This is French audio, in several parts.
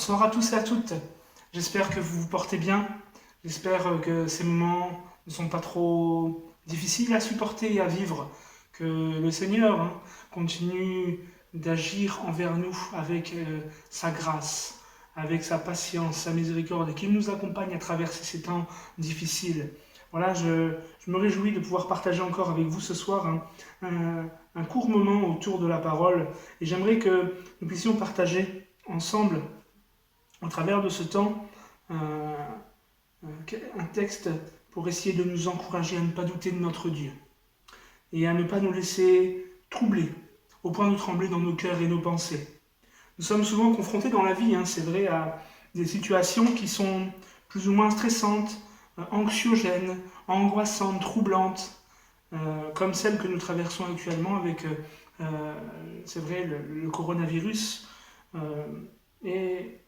Bonsoir à tous et à toutes. J'espère que vous vous portez bien. J'espère que ces moments ne sont pas trop difficiles à supporter et à vivre. Que le Seigneur continue d'agir envers nous avec sa grâce, avec sa patience, sa miséricorde, et qu'il nous accompagne à traverser ces temps difficiles. Voilà, je me réjouis de pouvoir partager encore avec vous ce soir un court moment autour de la parole. Et j'aimerais que nous puissions partager ensemble au travers de ce temps un texte pour essayer de nous encourager à ne pas douter de notre Dieu et à ne pas nous laisser troubler au point de trembler dans nos cœurs et nos pensées. Nous sommes souvent confrontés dans la vie, c'est vrai, à des situations qui sont plus ou moins stressantes, anxiogènes, angoissantes, troublantes, comme celle que nous traversons actuellement avec, c'est vrai, le coronavirus. Et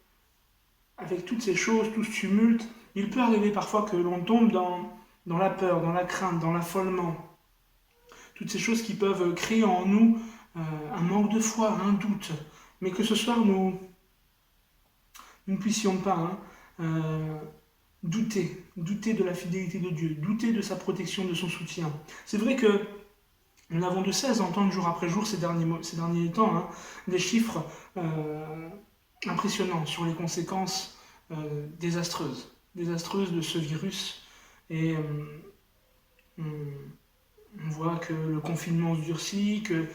avec toutes ces choses, tout ce tumulte, il peut arriver parfois que l'on tombe dans la peur, dans la crainte, dans l'affolement. Toutes ces choses qui peuvent créer en nous un manque de foi, un doute. Mais que ce soir, nous ne puissions pas douter de la fidélité de Dieu, douter de sa protection, de son soutien. C'est vrai que nous n'avons de cesse d'entendre jour après jour ces derniers temps des chiffres impressionnant sur les conséquences désastreuses de ce virus. Et on voit que le confinement se durcit, que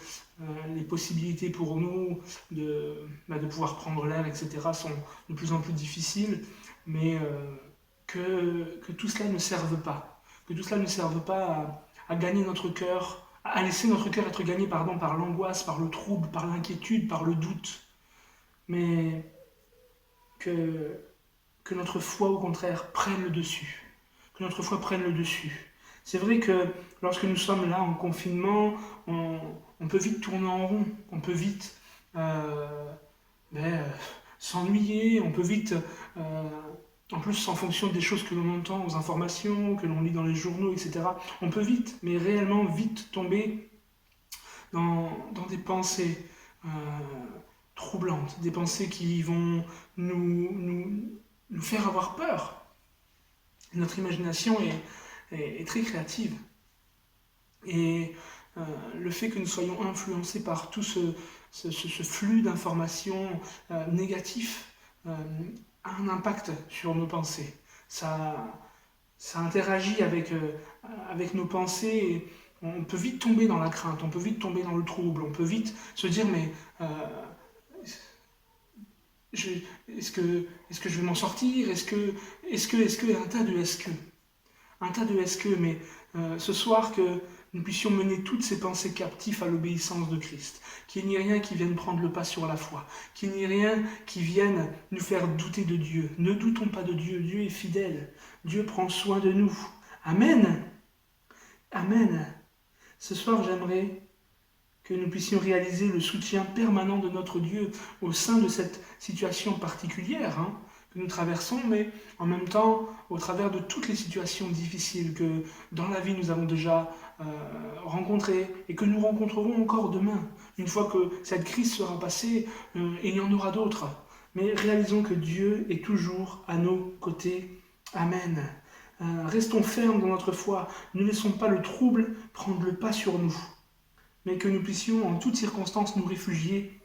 les possibilités pour nous de pouvoir prendre l'air, etc., sont de plus en plus difficiles, mais que tout cela ne serve pas. Que tout cela ne serve pas à gagner notre cœur, à laisser notre cœur être gagné par l'angoisse, par le trouble, par l'inquiétude, par le doute. Mais que notre foi, au contraire, prenne le dessus. Que notre foi prenne le dessus. C'est vrai que lorsque nous sommes là en confinement, on peut vite tourner en rond, on peut vite s'ennuyer, on peut vite, en plus en fonction des choses que l'on entend aux informations, que l'on lit dans les journaux, etc., on peut vite, mais réellement vite tomber dans des pensées troublantes, des pensées qui vont nous faire avoir peur. Notre imagination est très créative. Et le fait que nous soyons influencés par tout ce flux d'informations négatifs a un impact sur nos pensées. Ça interagit avec nos pensées et on peut vite tomber dans la crainte, on peut vite tomber dans le trouble, on peut vite se dire mais est-ce que je vais m'en sortir, est-ce que, un tas de est-ce que. Un tas de est-ce que, mais ce soir que nous puissions mener toutes ces pensées captives à l'obéissance de Christ, qu'il n'y ait rien qui vienne prendre le pas sur la foi, qu'il n'y ait rien qui vienne nous faire douter de Dieu. Ne doutons pas de Dieu, Dieu est fidèle, Dieu prend soin de nous. Amen. Amen. Ce soir, j'aimerais que nous puissions réaliser le soutien permanent de notre Dieu au sein de cette situation particulière que nous traversons, mais en même temps, au travers de toutes les situations difficiles que dans la vie nous avons déjà rencontrées et que nous rencontrerons encore demain, une fois que cette crise sera passée, et il y en aura d'autres. Mais réalisons que Dieu est toujours à nos côtés. Amen. Restons fermes dans notre foi, ne laissons pas le trouble prendre le pas sur nous, mais que nous puissions en toutes circonstances nous réfugier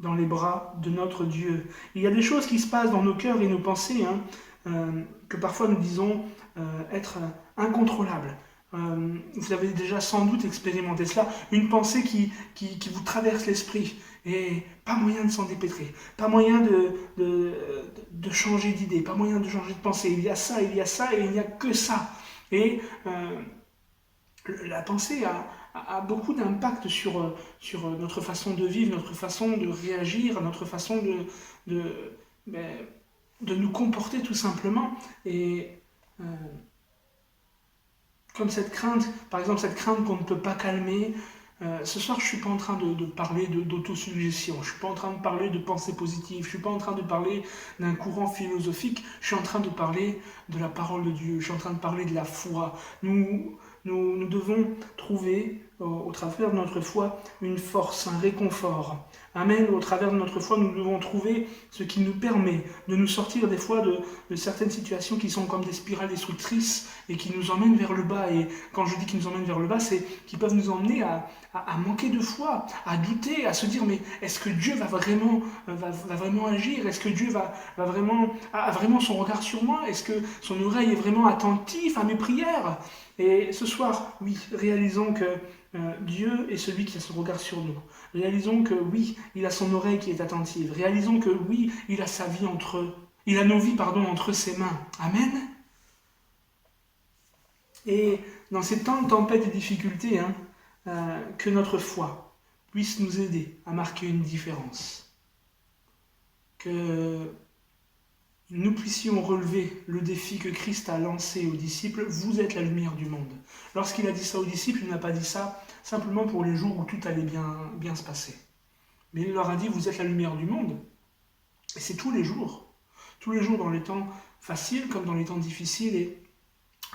dans les bras de notre Dieu. Il y a des choses qui se passent dans nos cœurs et nos pensées que parfois nous disons être incontrôlables. Vous avez déjà sans doute expérimenté cela, une pensée qui vous traverse l'esprit et pas moyen de s'en dépêtrer, pas moyen de changer d'idée, pas moyen de changer de pensée. Il y a ça et il n'y a que ça. Et la pensée a beaucoup d'impact sur notre façon de vivre, notre façon de réagir, notre façon de nous comporter tout simplement. Et comme cette crainte, par exemple cette crainte qu'on ne peut pas calmer, ce soir je ne suis pas en train de parler d'autosuggestion, je ne suis pas en train de parler de pensée positive, je ne suis pas en train de parler d'un courant philosophique, je suis en train de parler de la parole de Dieu, je suis en train de parler de la foi. Nous devons trouver, au travers de notre foi, une force, un réconfort, Amen. Au travers de notre foi, nous devons trouver ce qui nous permet de nous sortir des fois de certaines situations qui sont comme des spirales destructrices et qui nous emmènent vers le bas. Et quand je dis qu'ils nous emmènent vers le bas, c'est qu'ils peuvent nous emmener à manquer de foi, à douter, à se dire mais est-ce que Dieu va vraiment agir? Est-ce que Dieu a vraiment son regard sur moi? Est-ce que son oreille est vraiment attentive à mes prières? Et ce soir, oui, réalisons que Dieu est celui qui a son regard sur nous. Réalisons que oui, il a son oreille qui est attentive. Réalisons que oui, il a sa vie il a nos vies, entre ses mains. Amen. Et dans ces temps de tempête et difficultés, que notre foi puisse nous aider à marquer une différence. Que nous puissions relever le défi que Christ a lancé aux disciples, vous êtes la lumière du monde. Lorsqu'il a dit ça aux disciples, il n'a pas dit ça simplement pour les jours où tout allait bien se passer. Mais il leur a dit, vous êtes la lumière du monde. Et c'est tous les jours dans les temps faciles comme dans les temps difficiles, et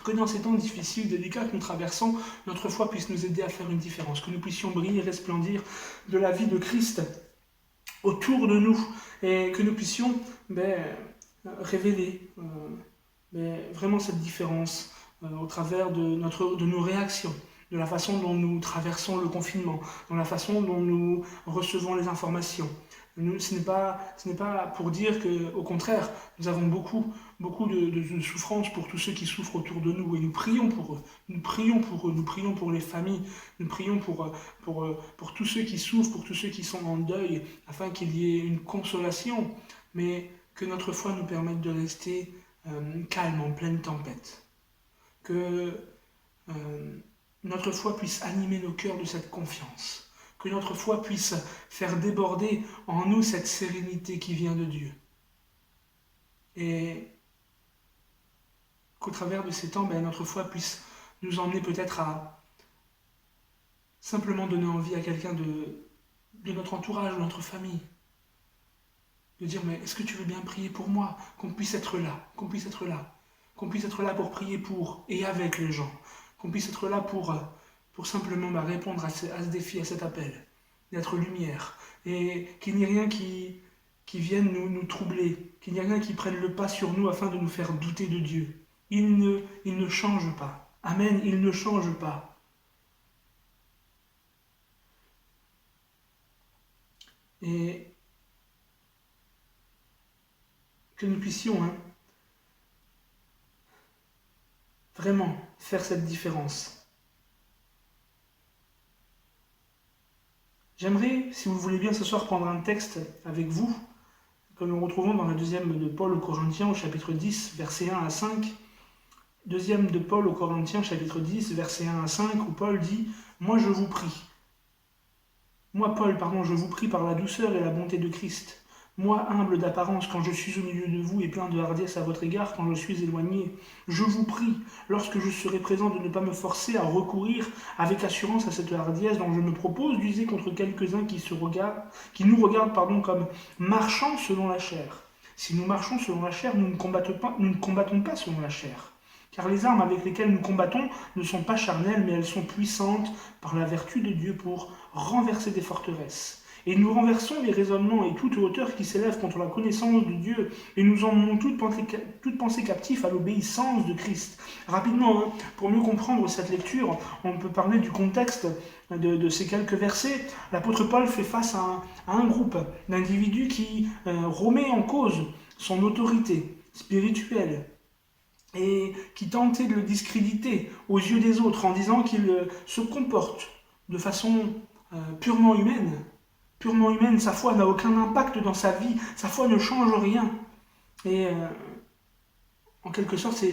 que dans ces temps difficiles, délicats que nous traversons, notre foi puisse nous aider à faire une différence, que nous puissions briller, resplendir de la vie de Christ autour de nous, et que nous puissions révéler vraiment cette différence au travers de nos réactions, de la façon dont nous traversons le confinement, dans la façon dont nous recevons les informations. Ce n'est pas pour dire qu'au contraire, nous avons beaucoup de souffrance pour tous ceux qui souffrent autour de nous, et nous prions pour eux, nous prions pour les familles, nous prions pour tous ceux qui souffrent, pour tous ceux qui sont en deuil, afin qu'il y ait une consolation, mais que notre foi nous permette de rester calme en pleine tempête, que notre foi puisse animer nos cœurs de cette confiance, que notre foi puisse faire déborder en nous cette sérénité qui vient de Dieu. Et qu'au travers de ces temps, notre foi puisse nous emmener peut-être à simplement donner envie à quelqu'un de notre entourage, de notre famille, de dire mais est-ce que tu veux bien prier pour moi, qu'on puisse être là, qu'on puisse être là pour prier pour et avec les gens, qu'on puisse être là pour simplement répondre à ce défi, à cet appel, d'être lumière, et qu'il n'y ait rien qui vienne nous troubler, qu'il n'y ait rien qui prenne le pas sur nous afin de nous faire douter de Dieu. Il ne change pas. Amen, il ne change pas. Et que nous puissions vraiment faire cette différence. J'aimerais, si vous voulez bien, ce soir prendre un texte avec vous, que nous retrouvons dans la deuxième de Paul aux Corinthiens, au chapitre 10, versets 1 à 5. Deuxième de Paul aux Corinthiens, chapitre 10, versets 1 à 5, où Paul dit « Moi, je vous prie. Moi, Paul, je vous prie par la douceur et la bonté de Christ. Moi, humble d'apparence, quand je suis au milieu de vous et plein de hardiesse à votre égard, quand je suis éloigné, je vous prie, lorsque je serai présent, de ne pas me forcer à recourir avec assurance à cette hardiesse dont je me propose d'user contre quelques-uns qui nous regardent comme marchant selon la chair. Si nous marchons selon la chair, nous ne combattons pas selon la chair. Car les armes avec lesquelles nous combattons ne sont pas charnelles, mais elles sont puissantes par la vertu de Dieu pour renverser des forteresses. Et nous renversons les raisonnements et toute hauteur qui s'élève contre la connaissance de Dieu, et nous emmenons toute pensée captive à l'obéissance de Christ. Rapidement, pour mieux comprendre cette lecture, on peut parler du contexte de ces quelques versets. L'apôtre Paul fait face à un groupe d'individus qui remet en cause son autorité spirituelle, et qui tentait de le discréditer aux yeux des autres en disant qu'il se comporte de façon purement humaine. Purement humaine, sa foi n'a aucun impact dans sa vie, sa foi ne change rien. Et en quelque sorte,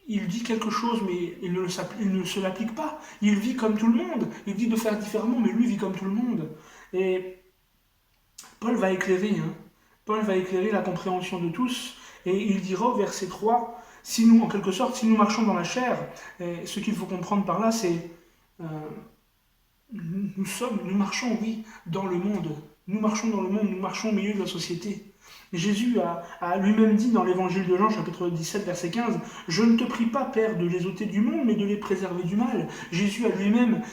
il dit quelque chose, mais il ne se l'applique pas. Il vit comme tout le monde. Il dit de faire différemment, mais lui vit comme tout le monde. Et Paul va éclairer la compréhension de tous, et il dira au verset 3, si nous marchons dans la chair, et ce qu'il faut comprendre par là, c'est nous marchons, oui, dans le monde. Nous marchons dans le monde, nous marchons au milieu de la société. Jésus a lui-même dit dans l'évangile de Jean, chapitre 17, verset 15, « Je ne te prie pas, Père, de les ôter du monde, mais de les préserver du mal. » Jésus a lui-même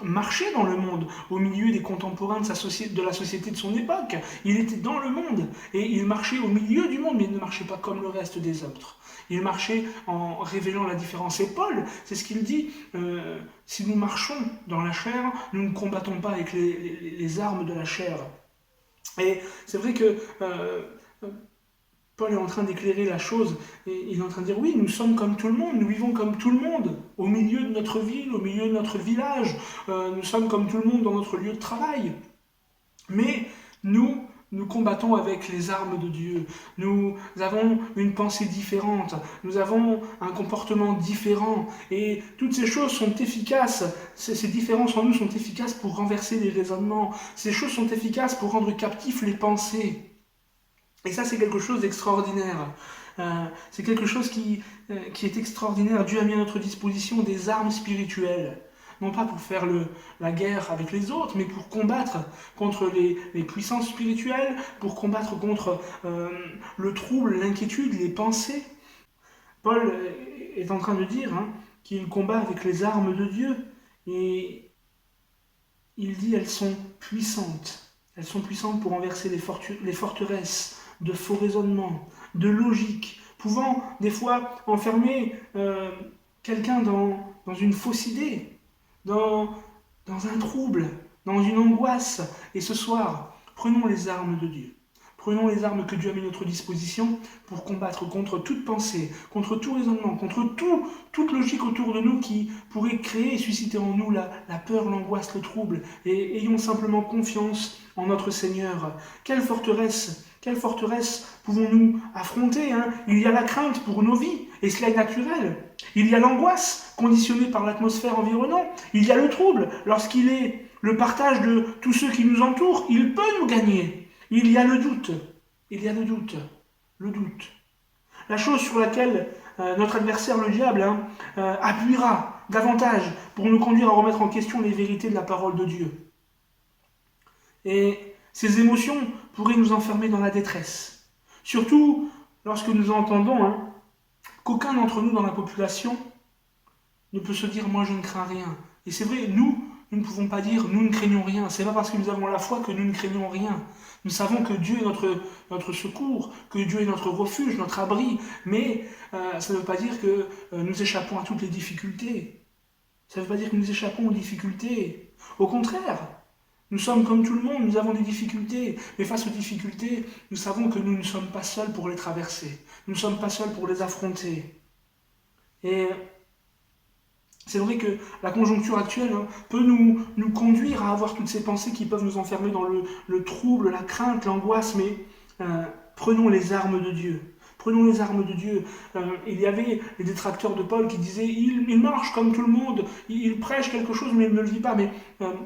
marché dans le monde, au milieu des contemporains de la société de son époque. Il était dans le monde, et il marchait au milieu du monde, mais il ne marchait pas comme le reste des autres. Il marchait en révélant la différence. Et Paul, c'est ce qu'il dit, si nous marchons dans la chair, nous ne combattons pas avec les armes de la chair. Et c'est vrai que Paul est en train d'éclairer la chose, et il est en train de dire, oui, nous sommes comme tout le monde, nous vivons comme tout le monde, au milieu de notre ville, au milieu de notre village, nous sommes comme tout le monde dans notre lieu de travail. Mais nous combattons avec les armes de Dieu. Nous avons une pensée différente. Nous avons un comportement différent. Et toutes ces choses sont efficaces. Ces différences en nous sont efficaces pour renverser les raisonnements. Ces choses sont efficaces pour rendre captifs les pensées. Et ça, c'est quelque chose d'extraordinaire. C'est quelque chose qui est extraordinaire. Dieu a mis à notre disposition des armes spirituelles. Non pas pour faire la guerre avec les autres, mais pour combattre contre les puissances spirituelles, pour combattre contre le trouble, l'inquiétude, les pensées. Paul est en train de dire qu'il combat avec les armes de Dieu, et il dit elles sont puissantes. Elles sont puissantes pour renverser les forteresses de faux raisonnements, de logique, pouvant des fois enfermer quelqu'un dans une fausse idée, dans un trouble, dans une angoisse. Et ce soir, prenons les armes de Dieu. Prenons les armes que Dieu a mis à notre disposition pour combattre contre toute pensée, contre tout raisonnement, contre toute logique autour de nous qui pourrait créer et susciter en nous la peur, l'angoisse, le trouble. Et ayons simplement confiance en notre Seigneur. Quelle forteresse pouvons-nous affronter Il y a la crainte pour nos vies, et cela est naturel. Il y a l'angoisse conditionnée par l'atmosphère environnante. Il y a le trouble lorsqu'il est le partage de tous ceux qui nous entourent. Il peut nous gagner. Il y a le doute. Le doute. La chose sur laquelle notre adversaire, le diable, appuiera davantage pour nous conduire à remettre en question les vérités de la parole de Dieu. Et ces émotions pourraient nous enfermer dans la détresse. Surtout lorsque nous entendons qu'aucun d'entre nous dans la population ne peut se dire « moi je ne crains rien ». Et c'est vrai, nous ne pouvons pas dire « nous ne craignons rien ». Ce n'est pas parce que nous avons la foi que nous ne craignons rien. Nous savons que Dieu est notre secours, que Dieu est notre refuge, notre abri. Mais ça ne veut pas dire que nous échappons à toutes les difficultés. Ça ne veut pas dire que nous échappons aux difficultés. Au contraire, nous sommes comme tout le monde, nous avons des difficultés. Mais face aux difficultés, nous savons que nous ne sommes pas seuls pour les traverser. Nous ne sommes pas seuls pour les affronter. Et c'est vrai que la conjoncture actuelle peut nous conduire à avoir toutes ces pensées qui peuvent nous enfermer dans le trouble, la crainte, l'angoisse, mais prenons les armes de Dieu. Prenons les armes de Dieu. Il y avait les détracteurs de Paul qui disaient « il marche comme tout le monde, il prêche quelque chose mais il ne le vit pas ». Mais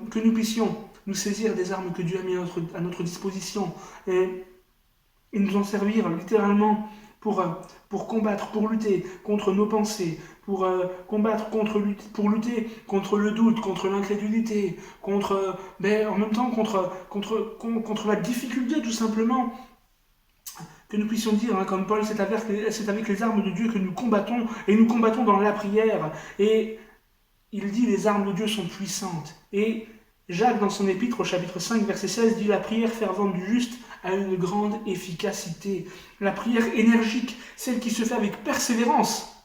que nous puissions nous saisir des armes que Dieu a mis à notre disposition et nous en servir littéralement pour combattre, pour lutter contre nos pensées, pour lutter contre le doute, contre l'incrédulité, en même temps contre la difficulté tout simplement. Que nous puissions dire, comme Paul, c'est avec les armes de Dieu que nous combattons, et nous combattons dans la prière. Et il dit les armes de Dieu sont puissantes. Et Jacques, dans son épître, au chapitre 5, verset 16, dit « La prière fervente du juste a une grande efficacité. » La prière énergique, celle qui se fait avec persévérance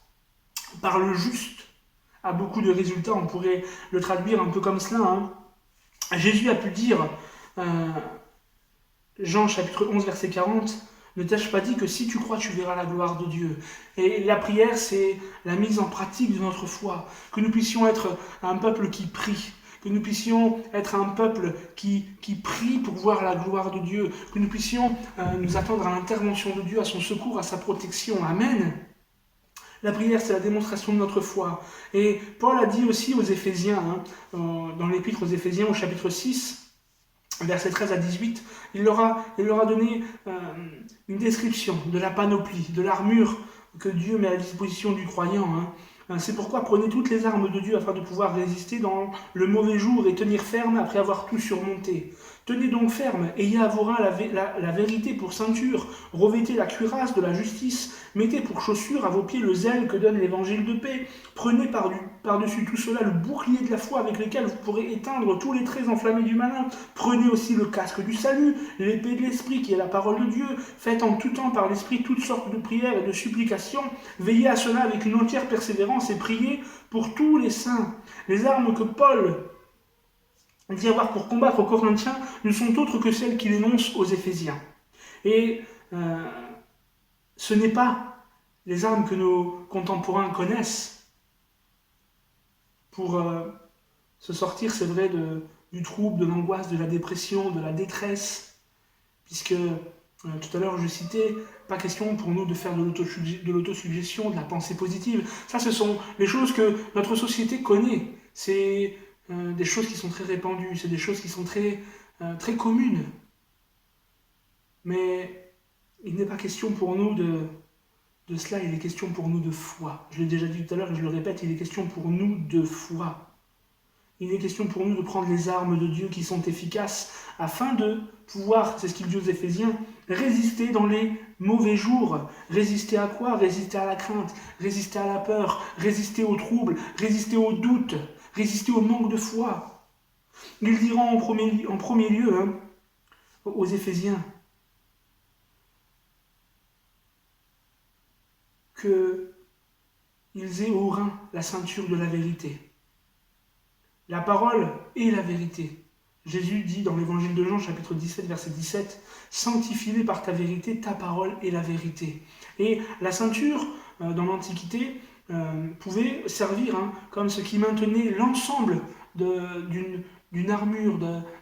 par le juste, a beaucoup de résultats. On pourrait le traduire un peu comme cela. Jésus a pu dire, Jean chapitre 11, verset 40, « Ne t'ai-je pas dit que si tu crois, tu verras la gloire de Dieu ?» Et la prière, c'est la mise en pratique de notre foi. Que nous puissions être un peuple qui prie. Que nous puissions être un peuple qui prie pour voir la gloire de Dieu. Que nous puissions nous attendre à l'intervention de Dieu, à son secours, à sa protection. Amen. La prière, c'est la démonstration de notre foi. Et Paul a dit aussi aux Éphésiens, dans l'épître aux Éphésiens, au chapitre 6, versets 13 à 18, il leur a donné une description de la panoplie, de l'armure que Dieu met à la disposition du croyant. C'est pourquoi prenez toutes les armes de Dieu afin de pouvoir résister dans le mauvais jour et tenir ferme après avoir tout surmonté. Tenez donc ferme, ayez à vos reins la vérité pour ceinture, revêtez la cuirasse de la justice, mettez pour chaussure à vos pieds le zèle que donne l'évangile de paix, prenez par-dessus tout cela le bouclier de la foi avec lequel vous pourrez éteindre tous les traits enflammés du malin, prenez aussi le casque du salut, l'épée de l'esprit qui est la parole de Dieu, faites en tout temps par l'esprit toutes sortes de prières et de supplications, veillez à cela avec une entière persévérance et priez pour tous les saints. Les armes que Paul dit avoir pour combattre aux Corinthiens ne sont autres que celles qu'il énonce aux Éphésiens. Et ce n'est pas les armes que nos contemporains connaissent pour se sortir, c'est vrai, du trouble, de l'angoisse, de la dépression, de la détresse, puisque tout à l'heure je citais, pas question pour nous de faire de l'autosuggestion, de la pensée positive. Ça, ce sont les choses que notre société connaît. C'est des choses qui sont très répandues, c'est des choses qui sont très communes. Mais il n'est pas question pour nous de cela, il est question pour nous de foi. Je l'ai déjà dit tout à l'heure et je le répète, il est question pour nous de foi. Il est question pour nous de prendre les armes de Dieu qui sont efficaces afin de pouvoir, c'est ce qu'il dit aux Éphésiens, résister dans les mauvais jours. Résister à quoi? Résister à la crainte, résister à la peur, résister au trouble, résister au doute, résister au manque de foi. Il dira en premier lieu aux Éphésiens qu'ils aient au rein la ceinture de la vérité. La parole est la vérité. Jésus dit dans l'évangile de Jean, chapitre 17, verset 17, « Sanctifie-les par ta vérité, ta parole est la vérité. » Et la ceinture, dans l'Antiquité, pouvait servir comme ce qui maintenait l'ensemble d'une armure,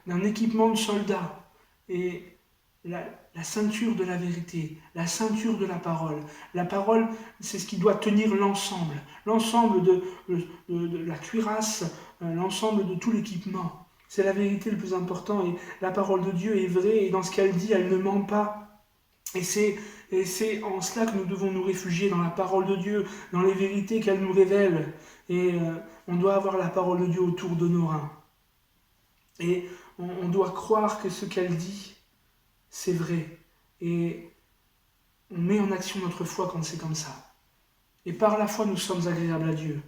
d'un équipement de soldat. Et la ceinture de la vérité, la ceinture de la parole. La parole, c'est ce qui doit tenir l'ensemble de la cuirasse, l'ensemble de tout l'équipement. C'est la vérité le plus important et la parole de Dieu est vraie et dans ce qu'elle dit, elle ne ment pas. Et c'est en cela que nous devons nous réfugier dans la parole de Dieu, dans les vérités qu'elle nous révèle. Et on doit avoir la parole de Dieu autour de nos reins. Et on doit croire que ce qu'elle dit, c'est vrai. Et on met en action notre foi quand c'est comme ça. Et par la foi, nous sommes agréables à Dieu.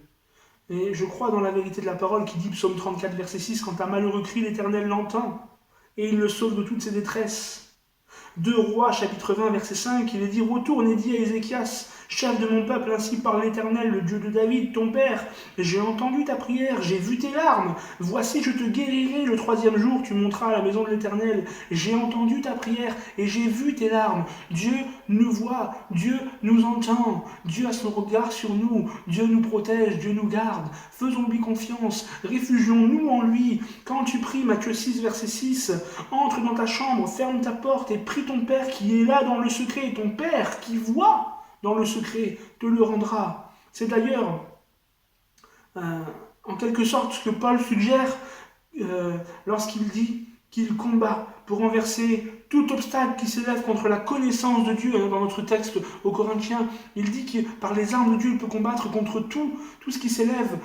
Et je crois dans la vérité de la parole qui dit, psaume 34, verset 6, « Quand un malheureux crie, l'Éternel l'entend, et il le sauve de toutes ses détresses. » 2 Rois, chapitre 20, verset 5, il est dit, « Retourne et dis à Ézéchias, chef de mon peuple, ainsi parle l'Éternel, le Dieu de David, ton père. J'ai entendu ta prière, j'ai vu tes larmes. Voici, je te guérirai. Le 3e jour, tu monteras à la maison de l'Éternel. J'ai entendu ta prière et j'ai vu tes larmes. Dieu nous voit, Dieu nous entend. Dieu a son regard sur nous. Dieu nous protège, Dieu nous garde. Faisons-lui confiance, réfugions-nous en lui. Quand tu pries, Matthieu 6, verset 6, entre dans ta chambre, ferme ta porte et prie ton Père qui est là dans le secret. Ton Père qui voit dans le secret, te le rendra. » C'est d'ailleurs, en quelque sorte, ce que Paul suggère lorsqu'il dit qu'il combat pour renverser tout obstacle qui s'élève contre la connaissance de Dieu. Dans notre texte aux Corinthiens, il dit que par les armes de Dieu, il peut combattre contre tout ce qui s'élève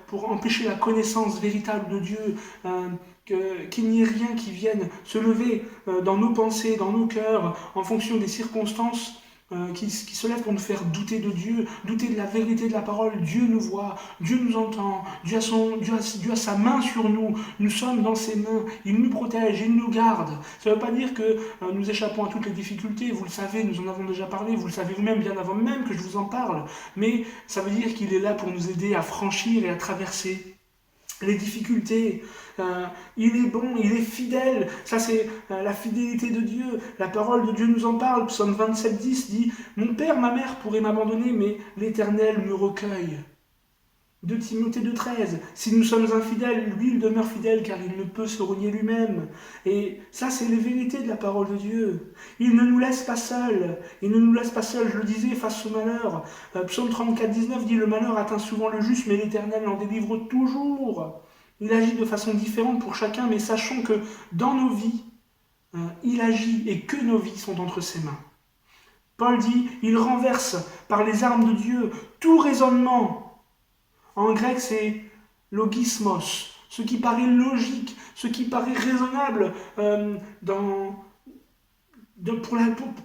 pour empêcher la connaissance véritable de Dieu, qu'il n'y ait rien qui vienne se lever dans nos pensées, dans nos cœurs, en fonction des circonstances, qui se lève pour nous faire douter de Dieu, douter de la vérité de la parole. Dieu nous voit, Dieu nous entend, Dieu a sa main sur nous, nous sommes dans ses mains, il nous protège, il nous garde. Ça ne veut pas dire que nous échappons à toutes les difficultés, vous le savez, nous en avons déjà parlé, vous le savez vous-même bien avant même que je vous en parle, mais ça veut dire qu'il est là pour nous aider à franchir et à traverser les difficultés. Il est bon, il est fidèle. Ça, c'est la fidélité de Dieu. La parole de Dieu nous en parle. Psaume 27, 10 dit « Mon père, ma mère pourraient m'abandonner, mais l'Éternel me recueille. » 2 Timothée 2, 13. Si nous sommes infidèles, lui, il demeure fidèle, car il ne peut se renier lui-même. Et ça, c'est les vérités de la parole de Dieu. Il ne nous laisse pas seuls. Il ne nous laisse pas seuls, je le disais, face au malheur. Psaume 34, 19 dit « Le malheur atteint souvent le juste, mais l'Éternel en délivre toujours. » Il agit de façon différente pour chacun, mais sachons que dans nos vies, il agit et que nos vies sont entre ses mains. Paul dit, il renverse par les armes de Dieu tout raisonnement. En grec, c'est logismos. ce qui paraît logique, ce qui paraît raisonnable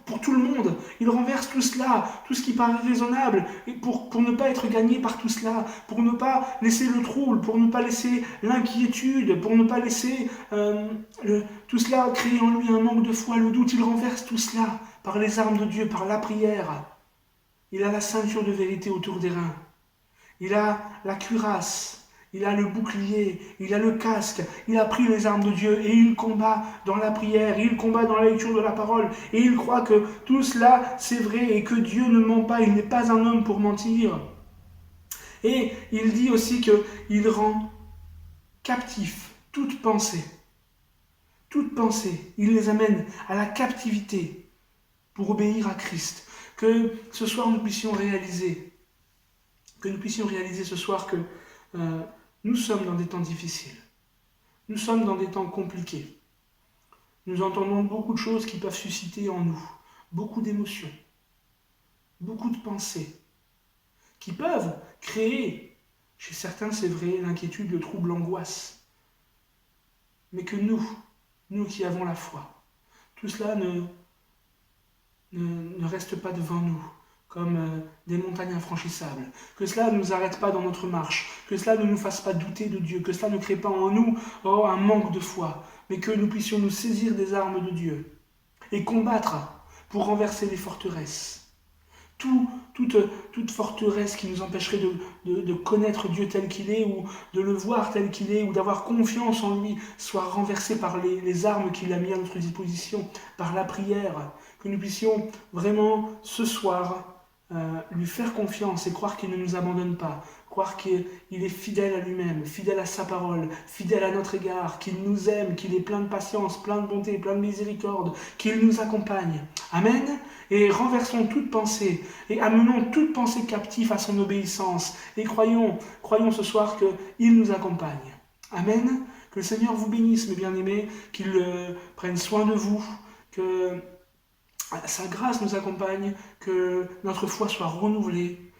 pour tout le monde. Il renverse tout cela, tout ce qui paraît raisonnable, et pour ne pas être gagné par tout cela, pour ne pas laisser le trouble, pour ne pas laisser l'inquiétude, pour ne pas laisser tout cela créer en lui un manque de foi, le doute. Il renverse tout cela par les armes de Dieu, par la prière. Il a la ceinture de vérité autour des reins. Il a la cuirasse. Il a le bouclier, il a le casque, il a pris les armes de Dieu et il combat dans la prière, il combat dans la lecture de la parole et il croit que tout cela c'est vrai et que Dieu ne ment pas, il n'est pas un homme pour mentir. Et il dit aussi qu'il rend captif toute pensée, il les amène à la captivité pour obéir à Christ. Que ce soir nous puissions réaliser ce soir que nous sommes dans des temps difficiles. Nous sommes dans des temps compliqués. Nous entendons beaucoup de choses qui peuvent susciter en nous beaucoup d'émotions, beaucoup de pensées, qui peuvent créer, chez certains c'est vrai, l'inquiétude, le trouble, l'angoisse. Mais que nous qui avons la foi, tout cela ne reste pas devant nous comme des montagnes infranchissables. Que cela ne nous arrête pas dans notre marche, que cela ne nous fasse pas douter de Dieu, que cela ne crée pas en nous un manque de foi, mais que nous puissions nous saisir des armes de Dieu et combattre pour renverser les forteresses. Toute forteresse qui nous empêcherait de connaître Dieu tel qu'il est, ou de le voir tel qu'il est, ou d'avoir confiance en lui, soit renversée par les armes qu'il a mis à notre disposition, par la prière, que nous puissions vraiment ce soir lui faire confiance et croire qu'il ne nous abandonne pas, croire qu'il est fidèle à lui-même, fidèle à sa parole, fidèle à notre égard, qu'il nous aime, qu'il est plein de patience, plein de bonté, plein de miséricorde, qu'il nous accompagne. Amen. Et renversons toute pensée et amenons toute pensée captive à son obéissance et croyons ce soir qu'il nous accompagne. Amen. Que le Seigneur vous bénisse, mes bien-aimés, qu'il prenne soin de vous, que sa grâce nous accompagne, que notre foi soit renouvelée,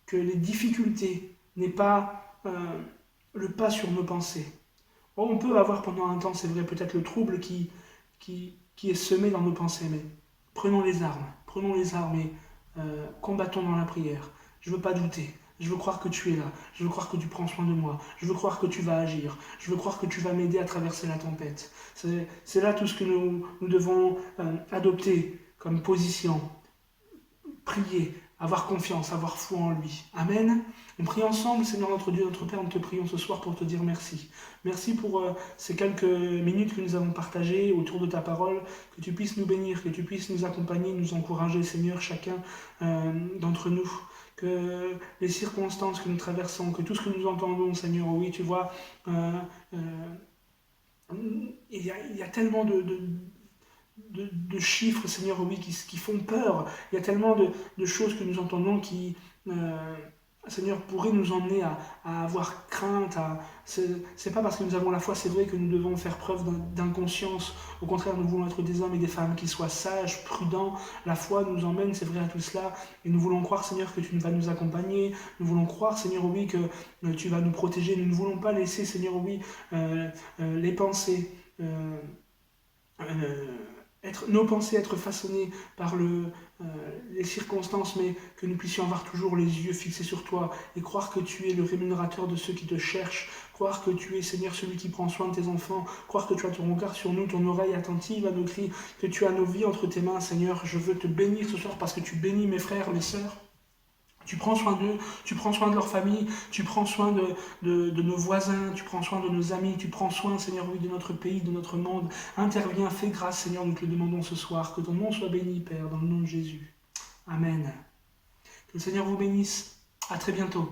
que les difficultés n'aient pas le pas sur nos pensées. On peut avoir pendant un temps, c'est vrai, peut-être le trouble qui est semé dans nos pensées, mais prenons les armes et combattons dans la prière. Je ne veux pas douter. Je veux croire que tu es là. Je veux croire que tu prends soin de moi. Je veux croire que tu vas agir. Je veux croire que tu vas m'aider à traverser la tempête. C'est là tout ce que nous devons adopter comme position. Prier, avoir confiance, avoir foi en lui. Amen. On prie ensemble, Seigneur notre Dieu, notre Père, nous te prions ce soir pour te dire merci. Merci pour ces quelques minutes que nous avons partagées autour de ta parole, que tu puisses nous bénir, que tu puisses nous accompagner, nous encourager, Seigneur, chacun d'entre nous. Que les circonstances que nous traversons, que tout ce que nous entendons, Seigneur, oui, tu vois, il y a tellement de chiffres, Seigneur, oui, qui font peur. Il y a tellement de choses que nous entendons qui, Seigneur, pourraient nous emmener à avoir crainte. C'est pas parce que nous avons la foi, c'est vrai, que nous devons faire preuve d'inconscience. Au contraire, nous voulons être des hommes et des femmes qui soient sages, prudents. La foi nous emmène, c'est vrai, à tout cela. Et nous voulons croire, Seigneur, que tu vas nous accompagner. Nous voulons croire, Seigneur, oui, que tu vas nous protéger. Nous ne voulons pas laisser, Seigneur, oui, les pensées... nos pensées être façonnées par les circonstances, mais que nous puissions avoir toujours les yeux fixés sur toi et croire que tu es le rémunérateur de ceux qui te cherchent, croire que tu es, Seigneur, celui qui prend soin de tes enfants, croire que tu as ton regard sur nous, ton oreille attentive à nos cris, que tu as nos vies entre tes mains, Seigneur. Je veux te bénir ce soir parce que tu bénis mes frères, mes sœurs. Tu prends soin d'eux, tu prends soin de leur famille, tu prends soin de nos voisins, tu prends soin de nos amis, tu prends soin, Seigneur, oui, de notre pays, de notre monde. Interviens, fais grâce, Seigneur, nous te le demandons ce soir. Que ton nom soit béni, Père, dans le nom de Jésus. Amen. Que le Seigneur vous bénisse. À très bientôt.